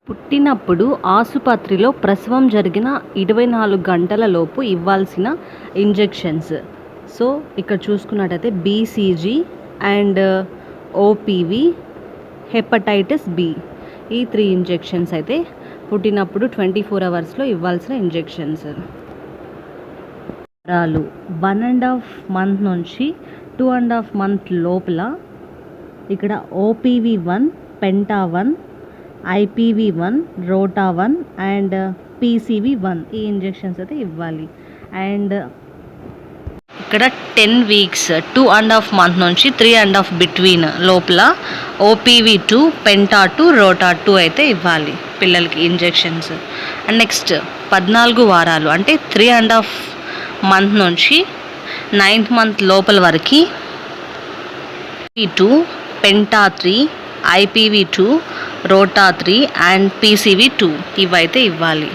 పుట్టినప్పుడు ఆసుపత్రిలో ప్రసవం జరిగిన 24 గంటల లోపు ఇవ్వాల్సిన ఇంజెక్షన్స్. సో ఇక్కడ చూసుకున్నట్టయితే BCG and OPV, hepatitis B, ఈ 3 ఇంజెక్షన్స్ అయితే పుట్టినప్పుడు 24 అవర్స్లో ఇవ్వాల్సిన ఇంజెక్షన్స్. 1.5 మంత్ నుంచి 2.5 మంత్ లోపల ఇక్కడ ఓపీవీ1, పెంటా1, IPV1, రోటా1 అండ్ PCV1 ఈ ఇంజెక్షన్స్ అయితే ఇవ్వాలి. అండ్ ఇక్కడ 10 వీక్స్ 2.5 మంత్ నుంచి 3.5 బిట్వీన్ లోపల OPV2, పెంటా2, రోటా2 అయితే ఇవ్వాలి పిల్లలకి ఇంజెక్షన్స్. అండ్ నెక్స్ట్ 14 వారాలు అంటే 3.5 మంత్ నుంచి 9th మంత్ లోపల వరకు OPV2, పెంటా3, IPV2, రోటా3 అండ్ PCV2 ఇవైతే ఇవ్వాలి.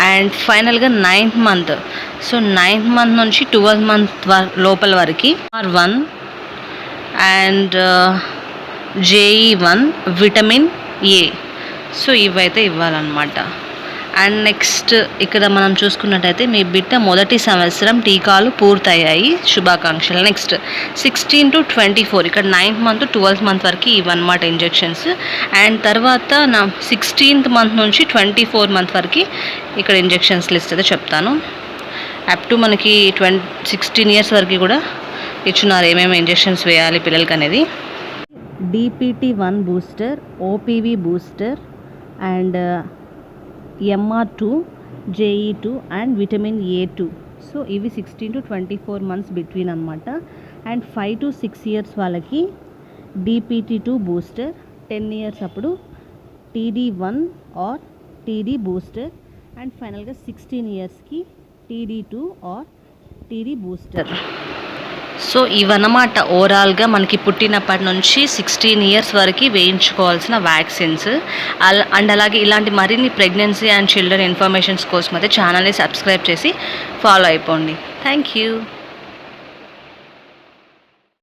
అండ్ ఫైనల్గా 9th month, so 9th month నుంచి 12th మంత్ లోపల వరకు R1 and JE1, vitamin A, so ఇవైతే ఇవ్వాలన్నమాట. అండ్ నెక్స్ట్ ఇక్కడ మనం చూసుకున్నట్టయితే మీ బిడ్డ మొదటి సంవత్సరం టీకాలు పూర్తయ్యాయి, శుభాకాంక్షలు. నెక్స్ట్ 16 to 24 ఇక్కడ 9th మంత్ 12th మంత్ వరకు ఇవన్నమాట ఇంజెక్షన్స్. అండ్ తర్వాత నా 16th మంత్ నుంచి 24 మంత్ వరకు ఇక్కడ ఇంజెక్షన్స్ లిస్ట్ అయితే చెప్తాను. అప్ టు మనకి 16 ఇయర్స్ వరకు కూడా ఇచ్చున్నారు ఏమేమి ఇంజెక్షన్స్ వేయాలి పిల్లలకి అనేది. DPT1 booster, OPV booster and MR2, JE2 and vitamin A2. So ఇవి 16 to 24 మంత్స్ బిట్వీన్ అనమాట. అండ్ 5 to 6 ఇయర్స్ వాళ్ళకి DPT2 బూస్టర్, 10 ఇయర్స్ అప్పుడు TD1 are TD booster. And ఫైనల్గా 16 ఇయర్స్కి TD2 are TD booster. So ఇవన్నమాట ఓవరాల్గా మనకి పుట్టినప్పటి నుంచి 16 ఇయర్స్ వరకు వేయించుకోవాల్సిన వ్యాక్సిన్స్. అండ్ అలాగే ఇలాంటి మరిన్ని ప్రెగ్నెన్సీ అండ్ చిల్డ్రన్ ఇన్ఫర్మేషన్స్ కోసం అయితే ఛానల్ని సబ్స్క్రైబ్ చేసి ఫాలో అయిపోండి. Thank you.